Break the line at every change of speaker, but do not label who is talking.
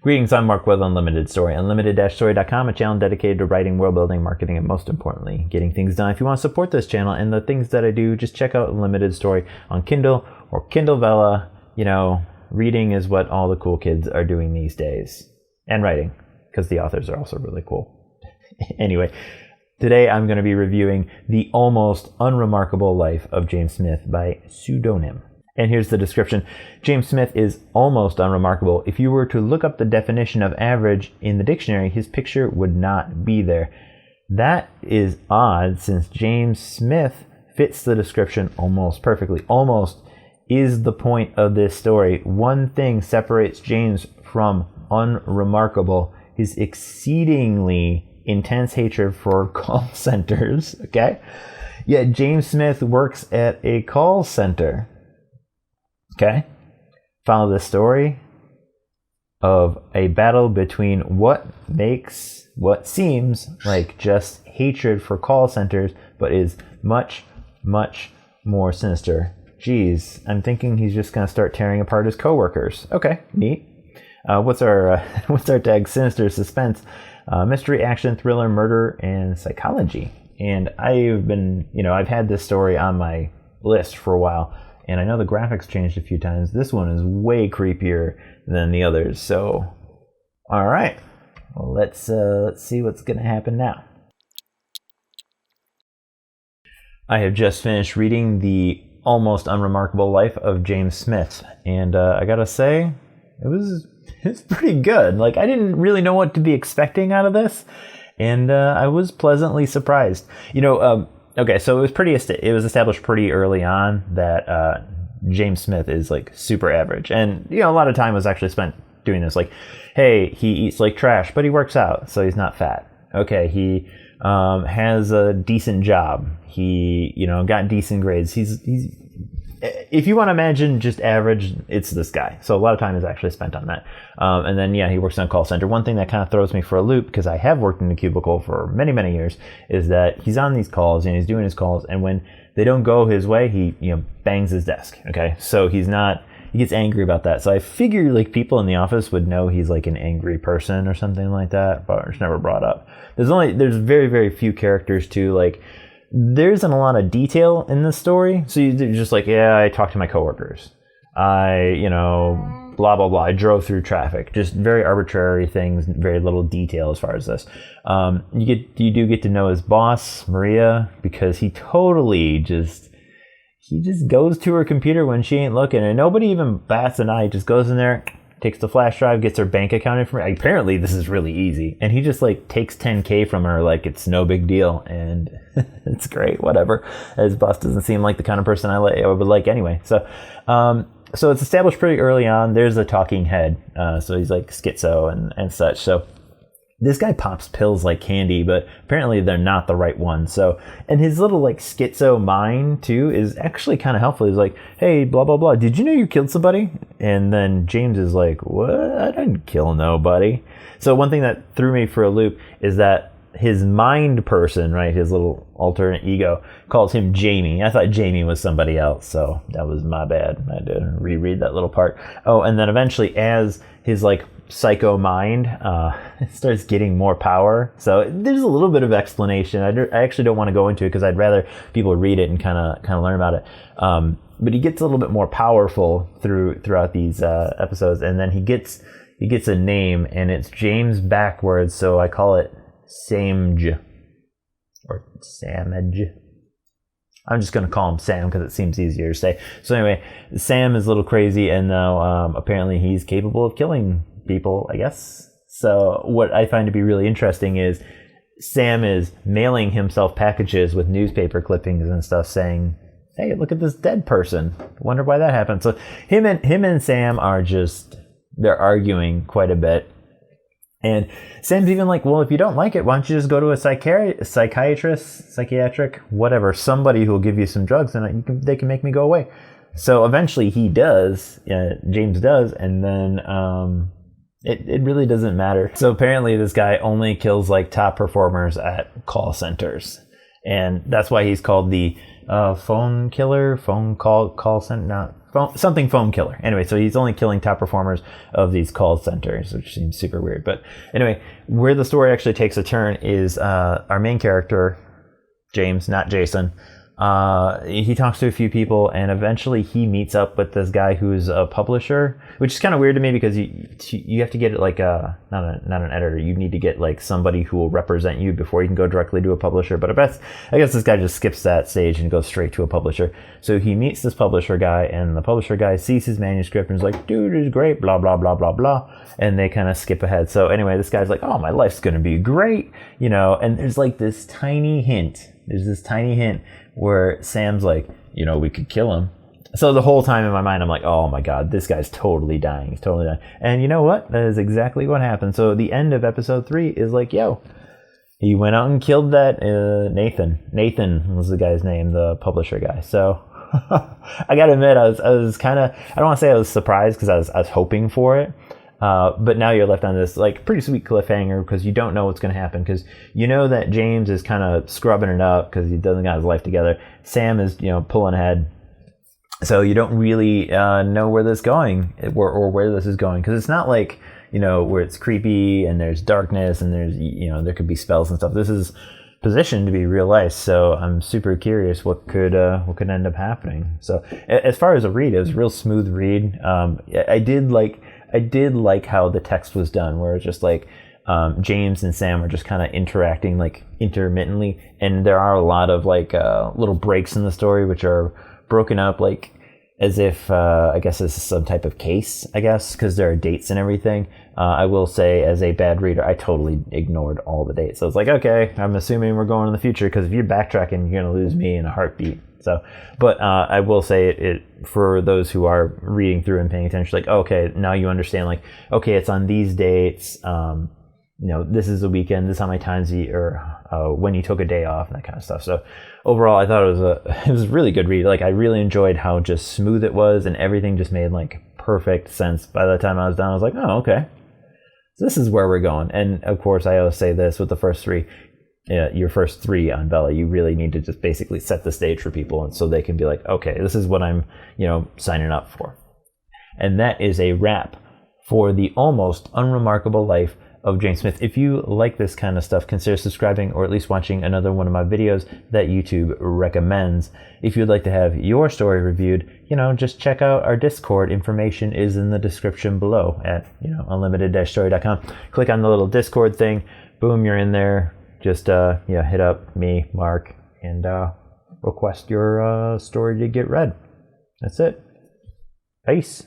Greetings, I'm Mark with Unlimited Story. Unlimited-story.com, a channel dedicated to writing, world building, marketing, and most importantly, getting things done. If you want to support this channel and the things that I do, just check out Unlimited Story on Kindle or Kindle Vella. You know, reading is what all the cool kids are doing these days. And writing, because the authors are also really cool. Anyway, today I'm going to be reviewing The Almost Unremarkable Life of James Smith by Suedo Nim. And here's the description. James Smith is almost unremarkable. If you were to look up the definition of average in the dictionary, his picture would not be there. That is odd, since James Smith fits the description almost perfectly. Almost is the point of this story. One thing separates James from unremarkable: his exceedingly intense hatred for call centers. Okay? Yet James Smith works at a call center. Okay, follow the story of a battle between what seems like just hatred for call centers, but is much, much more sinister. Geez, I'm thinking he's just gonna start tearing apart his coworkers. Okay, neat. What's our tag? Sinister, suspense, mystery, action, thriller, murder, and psychology. And I've had this story on my list for a while. And I know the graphics changed a few times. This one is way creepier than the others. So, all right, well, let's see what's going to happen now. I have just finished reading The Almost Unremarkable Life of James Smith, and I gotta say, it's pretty good. Like, I didn't really know what to be expecting out of this, and I was pleasantly surprised. Okay, so it was established pretty early on that James Smith is like super average, and a lot of time was actually spent doing this. Like, hey, he eats like trash, but he works out, so he's not fat. Okay, he has a decent job. He got decent grades. He's if you want to imagine just average, it's this guy. So a lot of time is actually spent on that. And then, he works in a call center. One thing that kind of throws me for a loop, because I have worked in a cubicle for many, many years, is that he's on these calls and he's doing his calls. And when they don't go his way, he, bangs his desk. Okay. So he gets angry about that. So I figure like people in the office would know he's like an angry person or something like that, but it's never brought up. There's very, very few characters too. Like, there isn't a lot of detail in this story. So you're just like, yeah, I talked to my coworkers. Blah, blah, blah. I drove through traffic. Just very arbitrary things, very little detail as far as this. You do get to know his boss, Maria, because he just goes to her computer when she ain't looking, and nobody even bats an eye. He just goes in there, takes the flash drive, gets her bank account information. Apparently this is really easy. And he just like takes $10K from her like it's no big deal. And it's great, whatever. His boss doesn't seem like the kind of person I would like anyway. So it's established pretty early on. There's a talking head. So he's like schizo and such. So this guy pops pills like candy, but apparently they're not the right ones. So, and his little like schizo mind too is actually kind of helpful. He's like, hey, blah, blah, blah. Did you know you killed somebody? And then James is like, what? I didn't kill nobody. So one thing that threw me for a loop is that his mind person, right, his little alternate ego, calls him Jamie. I thought Jamie was somebody else, so that was my bad. I had to reread that little part. Oh, and then eventually as his like psycho mind starts getting more power. So there's a little bit of explanation. I actually don't want to go into it because I'd rather people read it and kind of learn about it. But he gets a little bit more powerful throughout these episodes, and then he gets a name, and it's James backwards. So I call it Samj or Samaj. I'm just going to call him Sam because it seems easier to say. So anyway, Sam is a little crazy, and now apparently he's capable of killing people, I guess. So what I find to be really interesting is Sam is mailing himself packages with newspaper clippings and stuff saying, hey, look at this dead person. Wonder why that happened. So him and Sam they're arguing quite a bit. And Sam's even like, well, if you don't like it, why don't you just go to a psychiatric, whatever, somebody who will give you some drugs and they can make me go away. So eventually he does, James does, and then it really doesn't matter. So apparently this guy only kills like top performers at call centers. And that's why he's called the phone call center, not something foam killer. Anyway, so he's only killing top performers of these call centers, which seems super weird. But anyway, where the story actually takes a turn is our main character, James, not Jason. He talks to a few people, and eventually he meets up with this guy who's a publisher, which is kind of weird to me because you have to get it like not an editor. You need to get like somebody who will represent you before you can go directly to a publisher. But I guess this guy just skips that stage and goes straight to a publisher. So he meets this publisher guy, and the publisher guy sees his manuscript and is like, "Dude, it's great, blah blah blah blah blah," and they kind of skip ahead. So anyway, this guy's like, "Oh, my life's gonna be great," and there's like this tiny hint. There's this tiny hint where Sam's like, we could kill him. So the whole time in my mind, I'm like, oh my God, this guy's totally dying. He's totally dying. And you know what? That is exactly what happened. So the end of episode 3 is like, he went out and killed that Nathan. Nathan was the guy's name, the publisher guy. So I gotta admit, I was kind of, I don't want to say I was surprised because I was hoping for it. But now you're left on this like pretty sweet cliffhanger because you don't know what's going to happen, because you know that James is kind of scrubbing it up because he doesn't got his life together. Sam is pulling ahead, so you don't really know where this is going or where this is going, because it's not like where it's creepy and there's darkness and there's there could be spells and stuff. This is positioned to be real life, so I'm super curious what could end up happening. So as far as a read, it was a real smooth read. I did like how the text was done, where it's just like James and Sam are just kind of interacting like intermittently, and there are a lot of like little breaks in the story which are broken up like as if I guess this is some type of case, I guess, because there are dates and everything. I will say, as a bad reader, I totally ignored all the dates. So it's like, okay, I'm assuming we're going in the future, because if you're backtracking, you're going to lose me in a heartbeat. So, but I will say it for those who are reading through and paying attention, like, okay, now you understand, like, okay, it's on these dates, this is the weekend, this is how many times or when you took a day off and that kind of stuff. So overall, I thought it was a really good read. Like, I really enjoyed how just smooth it was, and everything just made like perfect sense. By the time I was done, I was like, oh, okay, so this is where we're going. And of course, I always say this with the first 3. Your first 3 on Vella, you really need to just basically set the stage for people, and so they can be like, okay, this is what I'm signing up for. And that is a wrap for the almost unremarkable life of James Smith. If you like this kind of stuff, consider subscribing or at least watching another one of my videos that YouTube recommends. If you'd like to have your story reviewed, just check out our Discord. Information is in the description below at unlimited-story.com. Click on the little Discord thing, boom, you're in there. Just hit up me, Mark, and request your story to get read. That's it. Peace.